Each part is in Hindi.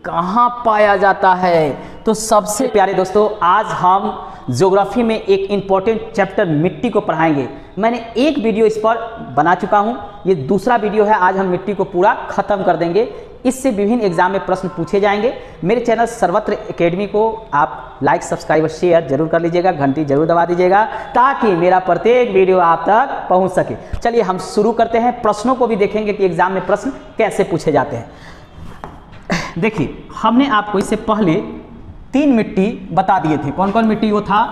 कहाँ पाया जाता है? तो सबसे प्यारे दोस्तों, आज हम ज्योग्राफी में एक इम्पॉर्टेंट चैप्टर मिट्टी को पढ़ाएंगे। मैंने एक वीडियो इस पर बना चुका हूँ, ये दूसरा वीडियो है। आज हम मिट्टी को पूरा खत्म कर देंगे। इससे विभिन्न एग्जाम में प्रश्न पूछे जाएंगे। मेरे चैनल सर्वत्र एकेडमी को आप लाइक, सब्सक्राइब और शेयर जरूर कर लीजिएगा, घंटी जरूर दबा दीजिएगा ताकि मेरा प्रत्येक वीडियो आप तक पहुंच सके। चलिए हम शुरू करते हैं। प्रश्नों को भी देखेंगे कि एग्जाम में प्रश्न कैसे पूछे जाते हैं। देखिए, हमने आपको इससे पहले 3 मिट्टी बता दिए थे। कौन कौन मिट्टी वो था?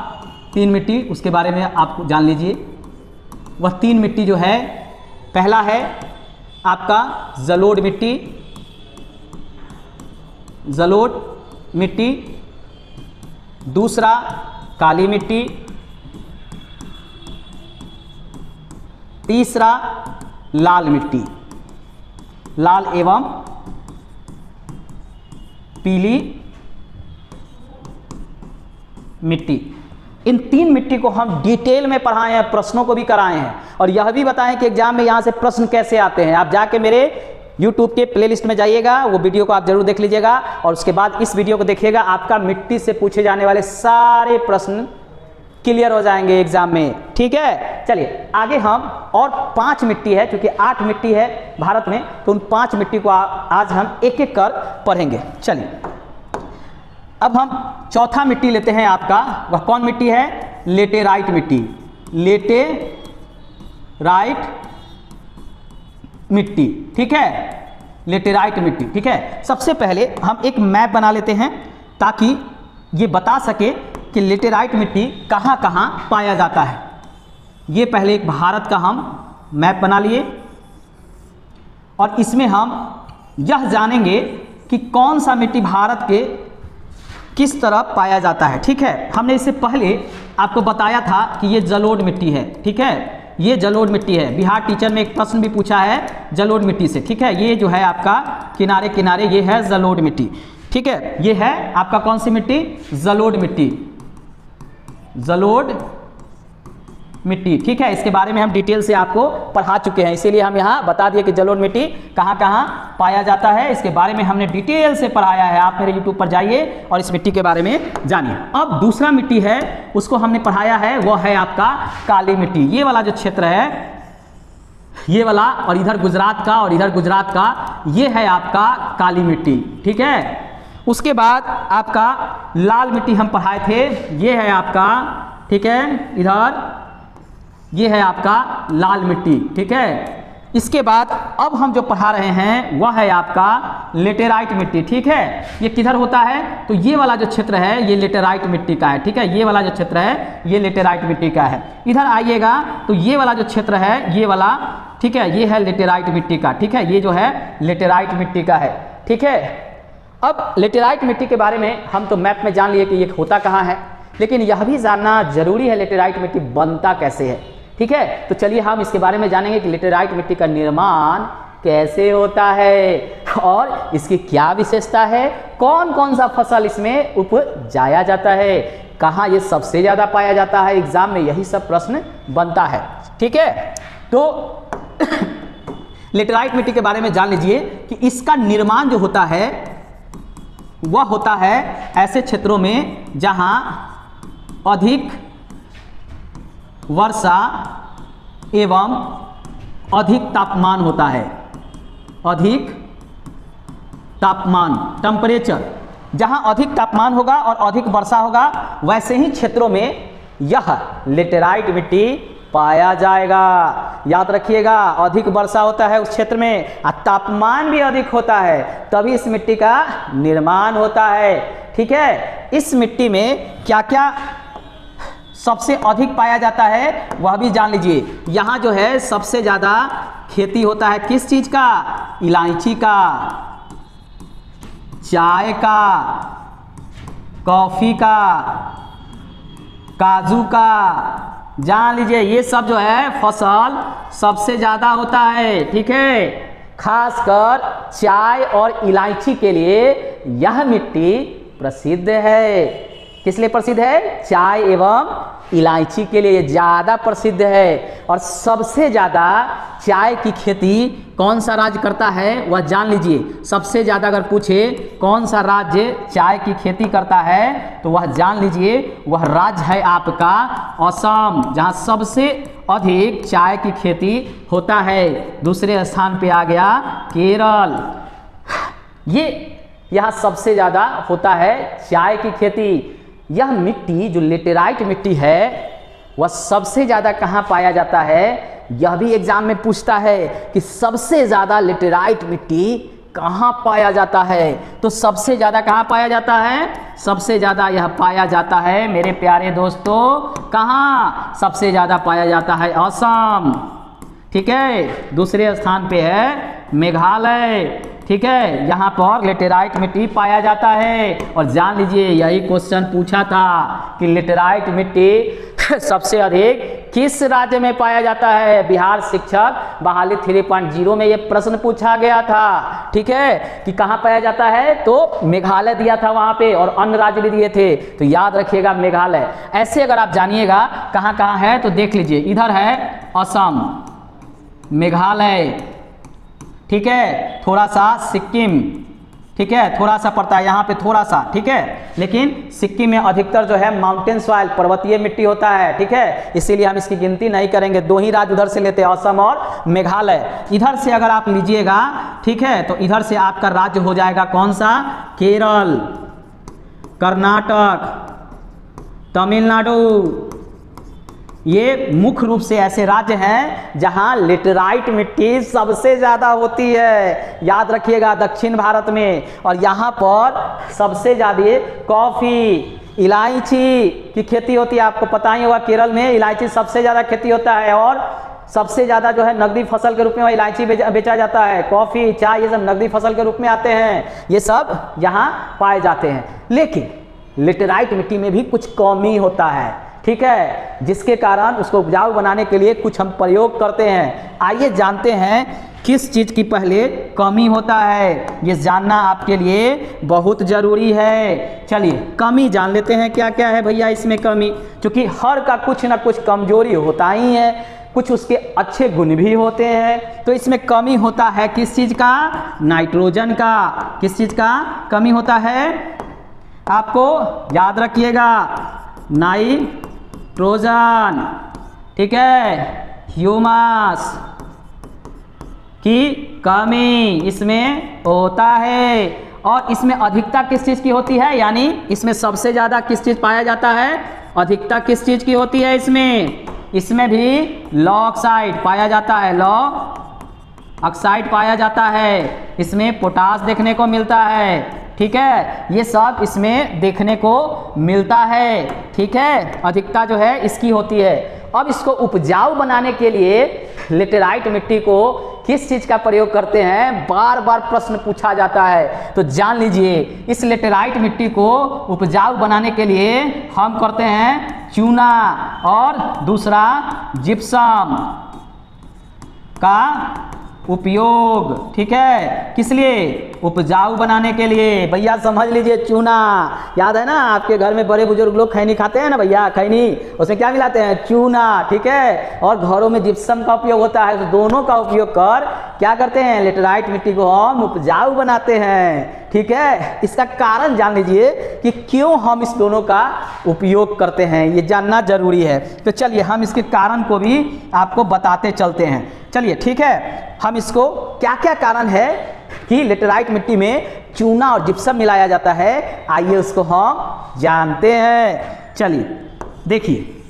3 मिट्टी, उसके बारे में आप जान लीजिए। वह 3 मिट्टी जो है, पहला है आपका जलोढ़ मिट्टी, जलोढ़ मिट्टी। दूसरा काली मिट्टी। तीसरा लाल मिट्टी, लाल एवं पीली मिट्टी। इन 3 मिट्टी को हम डिटेल में पढ़ाए हैं, प्रश्नों को भी कराए हैं और यह भी बताएं कि एग्जाम में यहां से प्रश्न कैसे आते हैं। आप जाके मेरे YouTube के प्लेलिस्ट में जाइएगा, वो वीडियो को आप जरूर देख लीजिएगा और उसके बाद इस वीडियो को देखिएगा। आपका मिट्टी से पूछे जाने वाले सारे प्रश्न क्लियर हो जाएंगे एग्जाम में। ठीक है, चलिए आगे हम और 5 मिट्टी है, क्योंकि 8 मिट्टी है भारत में, तो उन 5 मिट्टी को आज हम एक एक कर पढ़ेंगे। चलिए, अब हम चौथा मिट्टी लेते हैं आपका। वह कौन मिट्टी है? लेटेराइट मिट्टी। लेटेराइट मिट्टी, ठीक है, लेटेराइट मिट्टी। ठीक है, सबसे पहले हम एक मैप बना लेते हैं ताकि ये बता सके कि लेटेराइट मिट्टी कहाँ कहाँ पाया जाता है। ये पहले एक भारत का हम मैप बना लिए और इसमें हम यह जानेंगे कि कौन सा मिट्टी भारत के किस तरफ पाया जाता है। ठीक है, हमने इससे पहले आपको बताया था कि ये जलोढ़ मिट्टी है। ठीक है, ये जलोढ़ मिट्टी है। बिहार टीचर में एक प्रश्न भी पूछा है जलोढ़ मिट्टी से। ठीक है, ये जो है आपका किनारे किनारे ये है जलोढ़ मिट्टी। ठीक है, ये है आपका कौन सी मिट्टी? जलोढ़ मिट्टी, जलोढ़ मिट्टी। ठीक है, इसके बारे में हम डिटेल से आपको पढ़ा चुके हैं, इसीलिए हम यहाँ बता दिए कि जलोढ़ मिट्टी कहाँ कहाँ पाया जाता है। इसके बारे में हमने डिटेल से पढ़ाया है। आप मेरे YouTube पर जाइए और इस मिट्टी के बारे में जानिए। अब दूसरा मिट्टी है, उसको हमने पढ़ाया है, वो है आपका काली मिट्टी। ये वाला जो क्षेत्र है, ये वाला, और इधर गुजरात का और इधर गुजरात का, ये है आपका काली मिट्टी। ठीक है, उसके बाद आपका लाल मिट्टी हम पढ़ाए थे, ये है आपका, ठीक है, इधर ये है आपका लाल मिट्टी। ठीक है, इसके बाद अब हम जो पढ़ा रहे हैं वह है आपका लेटेराइट मिट्टी। ठीक है, ये किधर होता है? तो ये वाला जो क्षेत्र है ये लेटेराइट मिट्टी का है। ठीक है, ये वाला जो क्षेत्र है ये लेटेराइट मिट्टी का है। इधर आइएगा तो ये वाला जो क्षेत्र है ये वाला, ठीक है, ये है लेटेराइट मिट्टी का। ठीक है, ये जो है लेटेराइट मिट्टी का है। ठीक है, अब लेटेराइट मिट्टी के बारे में हम तो मैप में जान लिए कि ये होता कहाँ है, लेकिन यह भी जानना जरूरी है लेटेराइट मिट्टी बनता कैसे है। ठीक है, तो चलिए हम इसके बारे में जानेंगे कि लेटेराइट मिट्टी का निर्माण कैसे होता है और इसकी क्या विशेषता है, कौन कौन सा फसल इसमें उपजाया जाता है, कहाँ ये सबसे ज़्यादा पाया जाता है। एग्जाम में यही सब प्रश्न बनता है। ठीक है, तो लेटेराइट मिट्टी के बारे में जान लीजिए कि इसका निर्माण जो होता है वह होता है ऐसे क्षेत्रों में जहाँ अधिक वर्षा एवं अधिक तापमान होता है। अधिक तापमान, टेम्परेचर, जहां अधिक तापमान होगा और अधिक वर्षा होगा वैसे ही क्षेत्रों में यह लेटेराइट मिट्टी पाया जाएगा। याद रखिएगा, अधिक वर्षा होता है उस क्षेत्र में और तापमान भी अधिक होता है, तभी इस मिट्टी का निर्माण होता है। ठीक है, इस मिट्टी में क्या क्या सबसे अधिक पाया जाता है वह भी जान लीजिए। यहाँ जो है सबसे ज़्यादा खेती होता है किस चीज़ का? इलायची का, चाय का, कॉफ़ी का, काजू का। जान लीजिए ये सब जो है फसल सबसे ज़्यादा होता है। ठीक है, खासकर चाय और इलायची के लिए यह मिट्टी प्रसिद्ध है। किस लिए प्रसिद्ध है? चाय एवं इलायची के लिए ज़्यादा प्रसिद्ध है। और सबसे ज़्यादा चाय की खेती कौन सा राज्य करता है वह जान लीजिए। सबसे ज़्यादा अगर पूछे कौन सा राज्य चाय की खेती करता है तो वह जान लीजिए वह राज्य है आपका असम, जहाँ सबसे अधिक चाय की खेती होता है। दूसरे स्थान पे आ गया केरल। ये यहाँ सबसे ज़्यादा होता है चाय की खेती। यह मिट्टी जो लेटेराइट मिट्टी है वह सबसे ज़्यादा कहाँ पाया जाता है? यह भी एग्जाम में पूछता है कि सबसे ज़्यादा लेटेराइट मिट्टी कहाँ पाया जाता है। तो सबसे ज़्यादा कहाँ पाया जाता है? सबसे ज़्यादा यह पाया जाता है मेरे प्यारे दोस्तों, कहाँ? सबसे ज़्यादा पाया जाता है असम, ठीक है। दूसरे स्थान पे है मेघालय, ठीक है। यहाँ पर लेटेराइट मिट्टी पाया जाता है। और जान लीजिए यही क्वेश्चन पूछा था कि लेटेराइट मिट्टी सबसे अधिक किस राज्य में पाया जाता है? बिहार शिक्षक बहाली 3.0 में ये प्रश्न पूछा गया था, ठीक है, कि कहाँ पाया जाता है। तो मेघालय दिया था वहाँ पे और अन्य राज्य भी दिए थे, तो याद रखिएगा मेघालय। ऐसे अगर आप जानिएगा कहाँ कहाँ है तो देख लीजिए, इधर है असम, मेघालय, ठीक है, थोड़ा सा सिक्किम, ठीक है, थोड़ा सा पड़ता है यहाँ पे थोड़ा सा, ठीक है। लेकिन सिक्किम में अधिकतर जो है माउंटेन सॉइल, पर्वतीय मिट्टी होता है, ठीक है, इसीलिए हम इसकी गिनती नहीं करेंगे। दो ही राज्य उधर से लेते हैं, असम और मेघालय। इधर से अगर आप लीजिएगा, ठीक है, तो इधर से आपका राज्य हो जाएगा कौन सा? केरल, कर्नाटक, तमिलनाडु। ये मुख्य रूप से ऐसे राज्य हैं जहां लेटेराइट मिट्टी सबसे ज़्यादा होती है, याद रखिएगा, दक्षिण भारत में। और यहाँ पर सबसे ज़्यादा कॉफ़ी, इलायची की खेती होती है। आपको पता ही होगा केरल में इलायची सबसे ज़्यादा खेती होता है और सबसे ज़्यादा जो है नकदी फसल के रूप में इलायची बेचा जाता है। कॉफ़ी, चाय, ये सब नकदी फसल के रूप में आते हैं, ये सब यहाँ पाए जाते हैं। लेकिन लेटेराइट मिट्टी में भी कुछ कमी होता है, ठीक है, जिसके कारण उसको उपजाऊ बनाने के लिए कुछ हम प्रयोग करते हैं। आइए जानते हैं किस चीज़ की पहले कमी होता है, ये जानना आपके लिए बहुत ज़रूरी है। चलिए कमी जान लेते हैं क्या क्या है भैया इसमें कमी, क्योंकि हर का कुछ ना कुछ कमजोरी होता ही है, कुछ उसके अच्छे गुण भी होते हैं। तो इसमें कमी होता है किस चीज़ का? नाइट्रोजन का। किस चीज़ का कमी होता है? आपको याद रखिएगा, नाइट्रोजन, ठीक है, ह्यूमस की कमी इसमें होता है। और इसमें अधिकता किस चीज़ की होती है? यानी इसमें सबसे ज़्यादा किस चीज़ पाया जाता है? अधिकता किस चीज़ की होती है इसमें भी लॉ ऑक्साइड पाया जाता है, लॉ ऑक्साइड पाया जाता है। इसमें पोटास देखने को मिलता है, ठीक है, ये सब इसमें देखने को मिलता है, ठीक है। अधिकता जो है इसकी होती है। अब इसको उपजाऊ बनाने के लिए लेटेराइट मिट्टी को किस चीज़ का प्रयोग करते हैं? बार बार प्रश्न पूछा जाता है, तो जान लीजिए इस लेटेराइट मिट्टी को उपजाऊ बनाने के लिए हम करते हैं चूना और दूसरा जिप्सम का उपयोग, ठीक है, किस लिए? उपजाऊ बनाने के लिए। भैया समझ लीजिए, चूना याद है ना, आपके घर में बड़े बुजुर्ग लोग खैनी खाते हैं ना भैया, खैनी, उसमें क्या मिलाते हैं? चूना, ठीक है। और घरों में जिप्सम का उपयोग होता है, तो दोनों का उपयोग कर क्या करते हैं? लेटेराइट मिट्टी को हम उपजाऊ बनाते हैं, ठीक है। इसका कारण जान लीजिए कि क्यों हम इस दोनों का उपयोग करते हैं, ये जानना जरूरी है। तो चलिए हम इसके कारण को भी आपको बताते चलते हैं। चलिए ठीक है, हम इसको क्या क्या कारण है कि लेटेराइट मिट्टी में चूना और जिप्सम मिलाया जाता है, आइए उसको हम जानते हैं। चलिए देखिए,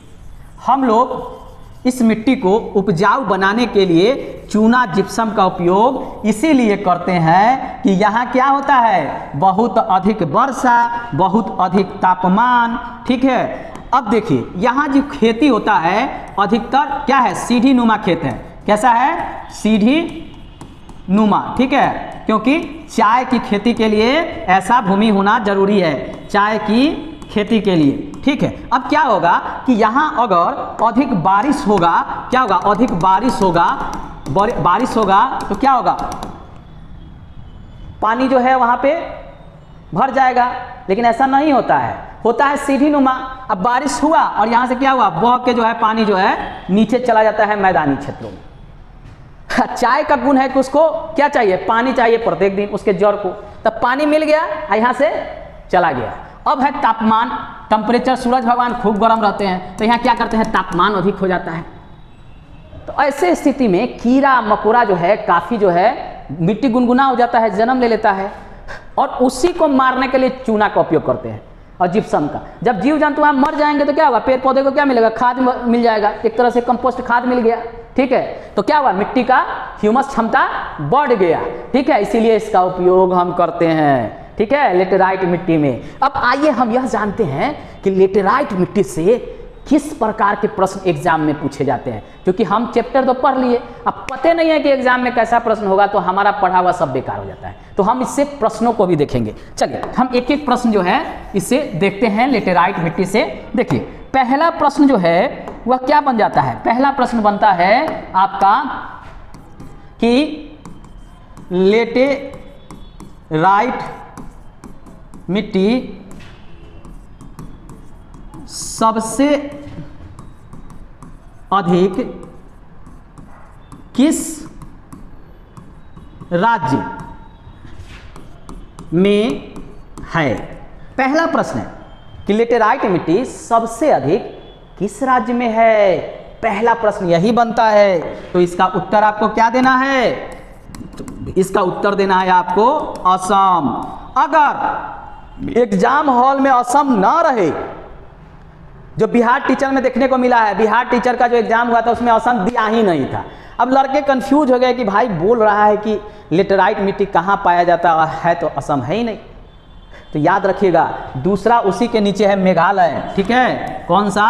हम लोग इस मिट्टी को उपजाऊ बनाने के लिए चूना जिप्सम का उपयोग इसीलिए करते हैं कि यहाँ क्या होता है? बहुत अधिक वर्षा, बहुत अधिक तापमान, ठीक है। अब देखिए यहाँ जो खेती होता है अधिकतर क्या है? सीढ़ी नुमा खेत है। कैसा है? सीढ़ी नुमा, ठीक है, क्योंकि चाय की खेती के लिए ऐसा भूमि होना जरूरी है, चाय की खेती के लिए, ठीक है। अब क्या होगा कि यहाँ अगर अधिक बारिश होगा, क्या होगा? अधिक बारिश होगा, बारिश होगा तो क्या होगा? पानी जो है वहाँ पे भर जाएगा, लेकिन ऐसा नहीं होता है, होता है सीढ़ी नुमा। अब बारिश हुआ और यहाँ से क्या हुआ, बह के जो है पानी जो है नीचे चला जाता है मैदानी क्षेत्रों में। चाय का गुण है कि उसको क्या चाहिए, पानी चाहिए प्रत्येक दिन उसके जड़ को, तब पानी मिल गया यहाँ से चला गया। अब है तापमान, टेम्परेचर, सूरज भगवान खूब गर्म रहते हैं तो यहाँ क्या करते हैं, तापमान अधिक हो जाता है। तो ऐसे स्थिति में कीड़ा मकोड़ा जो है काफ़ी जो है मिट्टी गुनगुना हो जाता है, जन्म ले लेता है, और उसी को मारने के लिए चूना का उपयोग करते हैं और जिप्सम का। जब जीव जंतु वहाँ मर जाएंगे तो क्या होगा, पेड़ पौधे को क्या मिलेगा, खाद मिल जाएगा, एक तरह से कंपोस्ट खाद मिल गया। ठीक है, तो क्या हुआ, मिट्टी का ह्यूमस क्षमता बढ़ गया। ठीक है, इसीलिए इसका उपयोग हम करते हैं। ठीक है, लेटेराइट मिट्टी में। अब आइए हम यह जानते हैं कि लेटेराइट मिट्टी से किस प्रकार के प्रश्न एग्जाम में पूछे जाते हैं, क्योंकि हम चैप्टर तो पढ़ लिए, अब पते नहीं है कि एग्जाम में कैसा प्रश्न होगा, तो हमारा पढ़ा हुआ सब बेकार हो जाता है। तो हम इससे प्रश्नों को भी देखेंगे। चलिए हम एक एक प्रश्न जो है इससे देखते हैं लेटेराइट मिट्टी से। देखिए पहला प्रश्न जो है वह क्या बन जाता है, पहला प्रश्न बनता है आपका कि लेटेराइट मिट्टी सबसे अधिक किस राज्य में है। पहला प्रश्न है कि लेटेराइट मिट्टी सबसे अधिक किस राज्य में है, पहला प्रश्न यही बनता है। तो इसका उत्तर आपको क्या देना है, इसका उत्तर देना है आपको असम। अगर एग्जाम हॉल में असम ना रहे, जो बिहार टीचर में देखने को मिला है, बिहार टीचर का जो एग्जाम हुआ था उसमें असम दिया ही नहीं था। अब लड़के कंफ्यूज हो गए कि भाई बोल रहा है कि लेटेराइट मिट्टी कहाँ पाया जाता है, तो असम है ही नहीं। तो याद रखिएगा, दूसरा उसी के नीचे है मेघालय। ठीक है, कौन सा,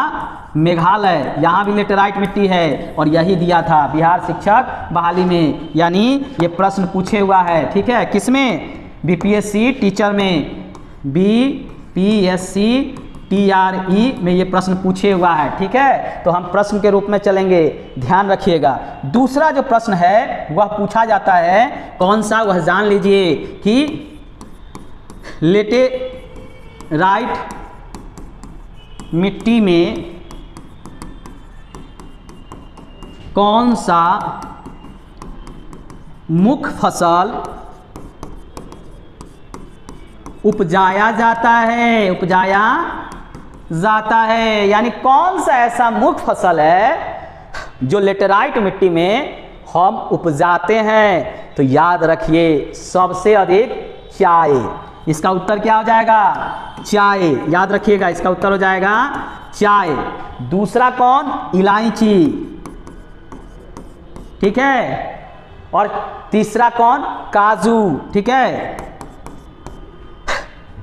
मेघालय, यहाँ भी लेटेराइट मिट्टी है और यही दिया था बिहार शिक्षक बहाली में, यानी ये प्रश्न पूछे हुआ है। ठीक है, किसमें, बीपीएससी टीचर में, बीपीएससी TRE में ये प्रश्न पूछे हुआ है। ठीक है, तो हम प्रश्न के रूप में चलेंगे, ध्यान रखिएगा। दूसरा जो प्रश्न है वह पूछा जाता है, कौन सा, वह जान लीजिए कि लेटेराइट मिट्टी में कौन सा मुख्य फसल उपजाया जाता है, उपजाया जाता है, यानी कौन सा ऐसा मुख्य फसल है जो लेटेराइट मिट्टी में हम उपजाते हैं। तो याद रखिए, सबसे अधिक चाय, इसका उत्तर क्या हो जाएगा, चाय, याद रखिएगा इसका उत्तर हो जाएगा चाय। दूसरा कौन, इलायची। ठीक है, और तीसरा कौन, काजू। ठीक है,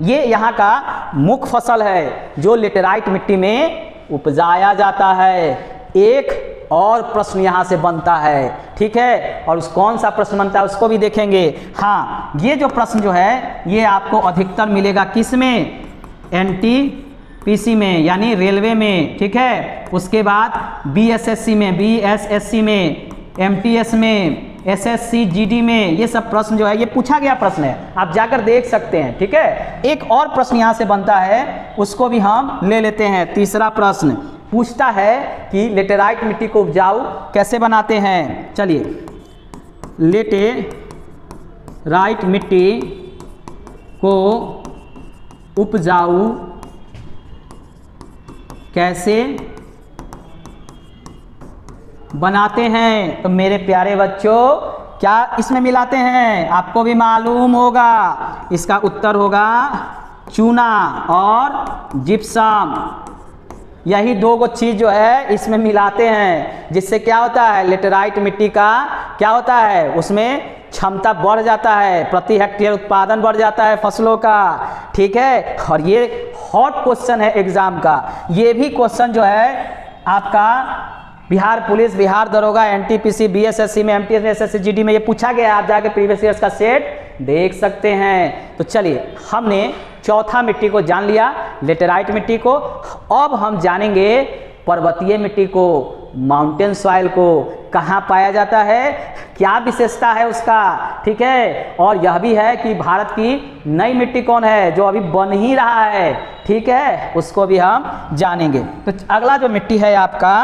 ये यहाँ का मुख्य फसल है जो लेटेराइट मिट्टी में उपजाया जाता है। एक और प्रश्न यहाँ से बनता है। ठीक है, और उस कौन सा प्रश्न बनता है उसको भी देखेंगे। हाँ, ये जो प्रश्न जो है ये आपको अधिकतर मिलेगा किस में, NTPC में, यानी रेलवे में। ठीक है, उसके बाद BSSC में, BSSC में, MTS में, SSC GD में, ये सब प्रश्न जो है ये पूछा गया प्रश्न है, आप जाकर देख सकते हैं। ठीक है, एक और प्रश्न यहाँ से बनता है, उसको भी हम ले लेते हैं। तीसरा प्रश्न पूछता है कि लेटेराइट मिट्टी को उपजाऊ कैसे बनाते हैं। चलिए, लेटेराइट मिट्टी को उपजाऊ कैसे बनाते हैं। तो मेरे प्यारे बच्चों, क्या इसमें मिलाते हैं, आपको भी मालूम होगा, इसका उत्तर होगा चूना और जिप्सम। यही दो गो चीज जो है इसमें मिलाते हैं, जिससे क्या होता है, लेटेराइट मिट्टी का क्या होता है, उसमें क्षमता बढ़ जाता है, प्रति हेक्टेयर उत्पादन बढ़ जाता है फसलों का। ठीक है, और ये हॉट क्वेश्चन है एग्जाम का। ये भी क्वेश्चन जो है आपका बिहार पुलिस, बिहार दरोगा, NTPC, BSSC में, MTS में, SSC GD में ये पूछा गया है। आप जाके प्रीवियस ईयर्स का सेट देख सकते हैं। तो चलिए, हमने चौथा मिट्टी को जान लिया, लेटेराइट मिट्टी को। अब हम जानेंगे पर्वतीय मिट्टी को। माउंटेन सॉइल को। कहाँ पाया जाता है, क्या विशेषता है उसका, ठीक है। और यह भी है कि भारत की नई मिट्टी कौन है जो अभी बन ही रहा है, ठीक है, उसको भी हम जानेंगे। तो अगला जो मिट्टी है आपका,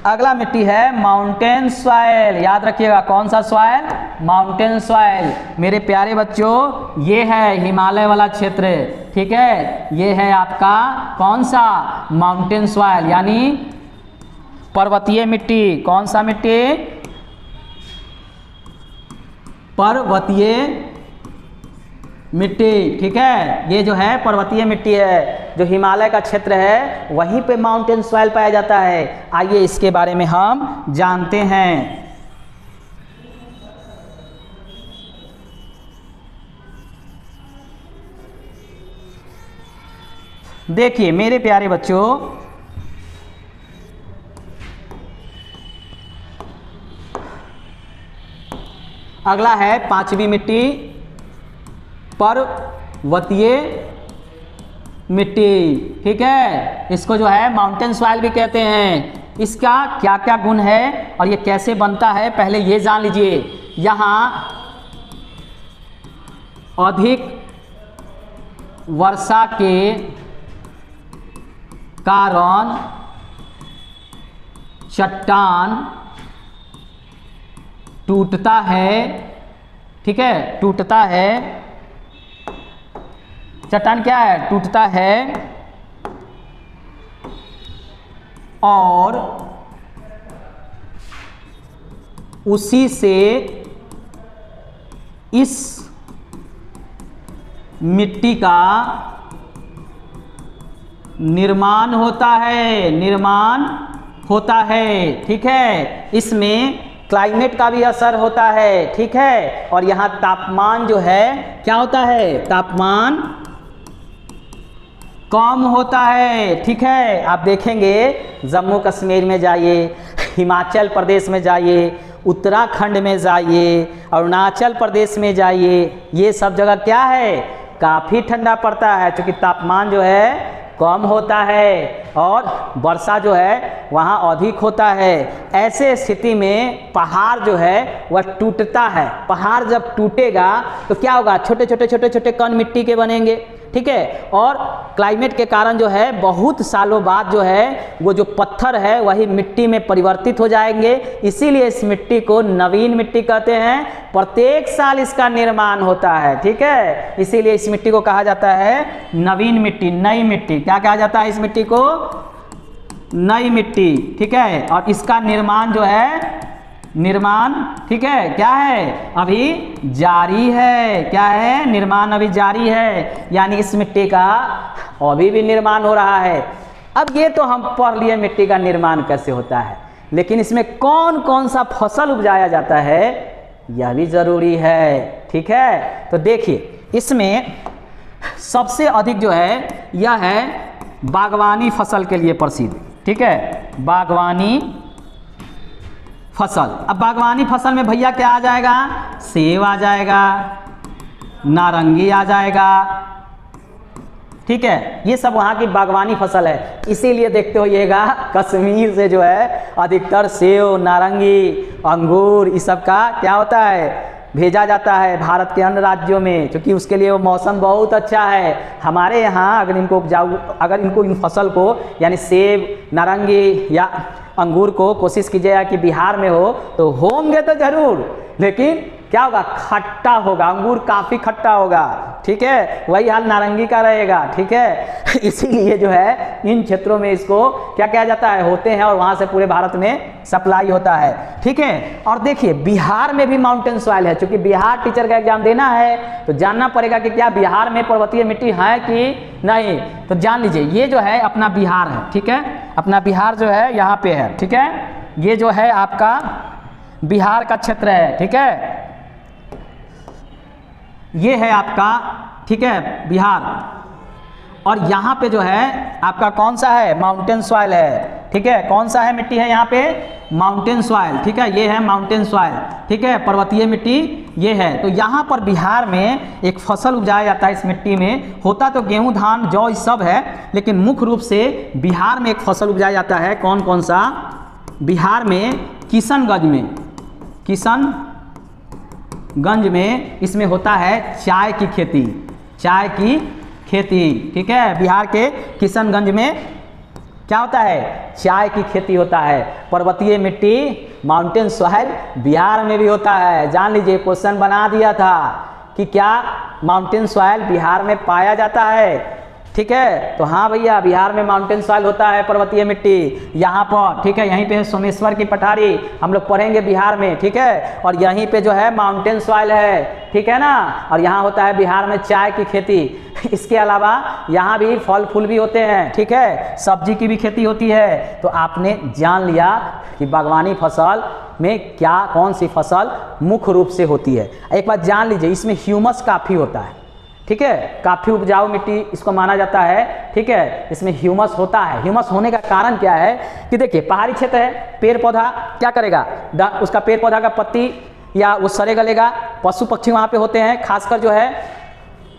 अगला मिट्टी है माउंटेन सॉइल। याद रखिएगा कौन सा सॉइल, माउंटेन सॉइल। मेरे प्यारे बच्चों ये है हिमालय वाला क्षेत्र, ठीक है, ये है आपका कौन सा, माउंटेन सॉइल यानी पर्वतीय मिट्टी। कौन सा मिट्टी, पर्वतीय मिट्टी, ठीक है। ये जो है पर्वतीय मिट्टी है, जो हिमालय का क्षेत्र है वहीं पे माउंटेन सॉइल पाया जाता है। आइए इसके बारे में हम जानते हैं। देखिए मेरे प्यारे बच्चों, अगला है पांचवी मिट्टी, पर्वतीय मिट्टी, ठीक है। इसको जो है माउंटेन सॉइल भी कहते हैं। इसका क्या क्या गुण है और ये कैसे बनता है, पहले ये जान लीजिए। यहाँ अधिक वर्षा के कारण चट्टान टूटता है, ठीक है, टूटता है। चट्टान क्या है, टूटता है और उसी से इस मिट्टी का निर्माण होता है, निर्माण होता है, ठीक है। इसमें क्लाइमेट का भी असर होता है, ठीक है। और यहाँ तापमान जो है क्या होता है, तापमान कम होता है, ठीक है। आप देखेंगे जम्मू कश्मीर में जाइए, हिमाचल प्रदेश में जाइए, उत्तराखंड में जाइए, अरुणाचल प्रदेश में जाइए, ये सब जगह क्या है, काफ़ी ठंडा पड़ता है, क्योंकि तापमान जो है कम होता है और वर्षा जो है वहाँ अधिक होता है। ऐसे स्थिति में पहाड़ जो है वह टूटता है। पहाड़ जब टूटेगा तो क्या होगा, छोटे छोटे छोटे छोटे कण मिट्टी के बनेंगे, ठीक है। और क्लाइमेट के कारण जो है बहुत सालों बाद जो है वो जो पत्थर है वही मिट्टी में परिवर्तित हो जाएंगे। इसीलिए इस मिट्टी को नवीन मिट्टी कहते हैं। प्रत्येक साल इसका निर्माण होता है, ठीक है। इसीलिए इस मिट्टी को कहा जाता है नवीन मिट्टी, नई मिट्टी। क्या कहा जाता है इस मिट्टी को, नई मिट्टी, ठीक है। और इसका निर्माण जो है, निर्माण, ठीक है, क्या है, अभी जारी है। क्या है, निर्माण अभी जारी है, यानी इस मिट्टी का अभी भी निर्माण हो रहा है। अब ये तो हम पढ़ लिए मिट्टी का निर्माण कैसे होता है, लेकिन इसमें कौन कौन सा फसल उपजाया जाता है यह भी जरूरी है, ठीक है। तो देखिए इसमें सबसे अधिक जो है यह है बागवानी फसल के लिए प्रसिद्ध, ठीक है, बागवानी फसल। अब बागवानी फसल में भैया क्या आ जाएगा, सेब आ जाएगा, नारंगी आ जाएगा, ठीक है। ये सब वहाँ की बागवानी फसल है। इसीलिए देखते होइएगा कश्मीर से जो है अधिकतर सेब, नारंगी, अंगूर, इस सब का क्या होता है, भेजा जाता है भारत के अन्य राज्यों में, क्योंकि उसके लिए वो मौसम बहुत अच्छा है। हमारे यहाँ अगर इनको उपजाऊ, अगर इनको इन फसल को यानी सेब, नारंगी या अंगूर को कोशिश कीजिएगा कि बिहार में हो, तो होंगे तो जरूर, लेकिन क्या होगा, खट्टा होगा, अंगूर काफ़ी खट्टा होगा, ठीक है। वही हाल नारंगी का रहेगा, ठीक है। इसीलिए जो है इन क्षेत्रों में इसको क्या किया जाता है, होते हैं और वहाँ से पूरे भारत में सप्लाई होता है, ठीक है। और देखिए बिहार में भी माउंटेन सॉइल है। चूँकि बिहार टीचर का एग्जाम देना है तो जानना पड़ेगा कि क्या बिहार में पर्वतीय मिट्टी है कि नहीं। तो जान लीजिए ये जो है अपना बिहार है, ठीक है, अपना बिहार जो है यहाँ पे है, ठीक है। ये जो है आपका बिहार का क्षेत्र है, ठीक है, ये है आपका, ठीक है, बिहार। और यहाँ पे जो है आपका कौन सा है, माउंटेन सॉइल है, ठीक है। कौन सा है मिट्टी है यहाँ पे, माउंटेन सॉइल, ठीक है, ये है माउंटेन सॉइल, ठीक है, पर्वतीय मिट्टी ये है। तो यहाँ पर बिहार में एक फसल उपजाया जाता है इस मिट्टी में, होता तो गेहूं धान जौ सब है, लेकिन मुख्य रूप से बिहार में एक फसल उपजाया जाता है। कौन कौन सा? बिहार में किशनगंज में इसमें होता है चाय की खेती, चाय की खेती, ठीक है। बिहार के किशनगंज में क्या होता है? चाय की खेती होता है। पर्वतीय मिट्टी, माउंटेन सॉइल बिहार में भी होता है। जान लीजिए, क्वेश्चन बना दिया था कि क्या माउंटेन सॉइल बिहार में पाया जाता है, ठीक है। तो हाँ भैया, बिहार में माउंटेन सॉइल होता है, पर्वतीय मिट्टी यहाँ पर, ठीक है। यहीं पे सोमेश्वर की पठारी हम लोग पढ़ेंगे बिहार में, ठीक है। और यहीं पे जो है माउंटेन सॉइल है, ठीक है ना। और यहाँ होता है बिहार में चाय की खेती। इसके अलावा यहाँ भी फल फूल भी होते हैं, ठीक है। सब्जी की भी खेती होती है। तो आपने जान लिया कि बागवानी फसल में क्या कौन सी फसल मुख्य रूप से होती है। एक बात जान लीजिए, इसमें ह्यूमस काफ़ी होता है, ठीक है। काफ़ी उपजाऊ मिट्टी इसको माना जाता है, ठीक है। इसमें ह्यूमस होता है। ह्यूमस होने का कारण क्या है कि देखिए, पहाड़ी क्षेत्र है, पेड़ पौधा क्या करेगा, उसका पेड़ पौधा का पत्ती या वो सड़े गलेगा। पशु पक्षी वहाँ पे होते हैं, खासकर जो है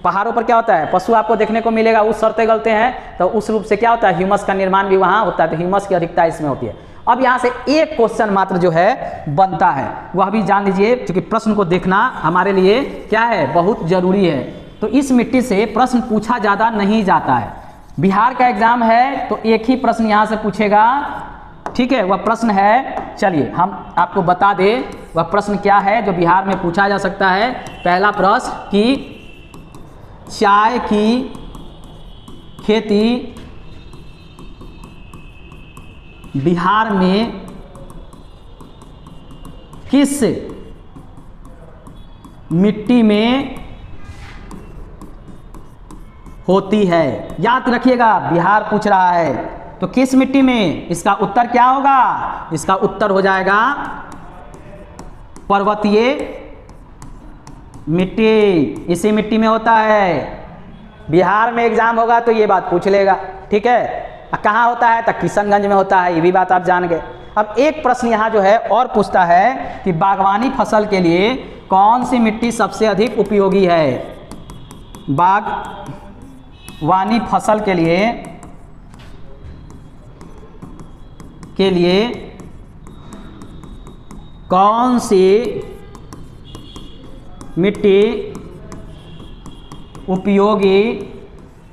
पहाड़ों पर क्या होता है, पशु आपको देखने को मिलेगा, वो सड़ते गलते हैं। तो उस रूप से क्या होता है, ह्यूमस का निर्माण भी वहाँ होता है। तो ह्यूमस की अधिकता इसमें होती है। अब यहाँ से एक क्वेश्चन मात्र जो है बनता है, वह भी जान लीजिए, क्योंकि प्रश्न को देखना हमारे लिए क्या है, बहुत जरूरी है। तो इस मिट्टी से प्रश्न पूछा ज़्यादा नहीं जाता है। बिहार का एग्जाम है तो एक ही प्रश्न यहाँ से पूछेगा, ठीक है। वह प्रश्न है, चलिए हम आपको बता दें वह प्रश्न क्या है जो बिहार में पूछा जा सकता है। पहला प्रश्न कि चाय की खेती बिहार में किस मिट्टी में होती है? याद रखिएगा, बिहार पूछ रहा है तो किस मिट्टी में। इसका उत्तर क्या होगा? इसका उत्तर हो जाएगा पर्वतीय मिट्टी। इसी मिट्टी में होता है। बिहार में एग्जाम होगा तो ये बात पूछ लेगा, ठीक है। कहाँ होता है? तो किशनगंज में होता है, ये भी बात आप जान गए। अब एक प्रश्न यहाँ जो है और पूछता है कि बागवानी फसल के लिए कौन सी मिट्टी सबसे अधिक उपयोगी है। बागवानी फसल के लिए कौन सी मिट्टी उपयोगी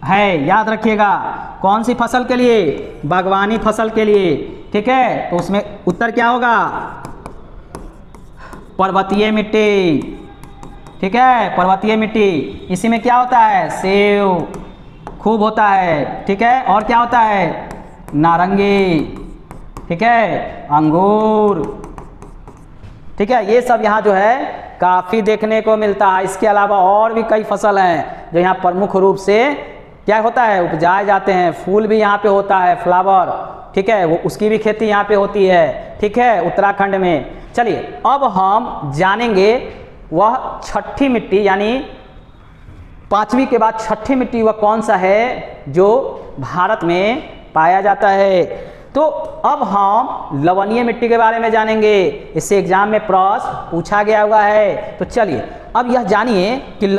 है? याद रखिएगा, कौन सी फसल के लिए? बागवानी फसल के लिए, ठीक है। तो उसमें उत्तर क्या होगा? पर्वतीय मिट्टी, ठीक है, पर्वतीय मिट्टी। इसी में क्या होता है? सेब खूब होता है, ठीक है। और क्या होता है? नारंगी, ठीक है, अंगूर, ठीक है। ये सब यहाँ जो है काफ़ी देखने को मिलता है। इसके अलावा और भी कई फसल हैं जो यहाँ प्रमुख रूप से क्या होता है, उपजाए जाते हैं। फूल भी यहाँ पे होता है, फ्लावर, ठीक है, वो उसकी भी खेती यहाँ पे होती है, ठीक है, उत्तराखंड में। चलिए अब हम जानेंगे वह छठी मिट्टी, यानी पांचवी के बाद छठी मिट्टी वह कौन सा है जो भारत में पाया जाता है। तो अब हम लवणीय मिट्टी के बारे में जानेंगे। इससे एग्जाम में प्रश्न पूछा गया हुआ है। तो चलिए अब यह जानिए कि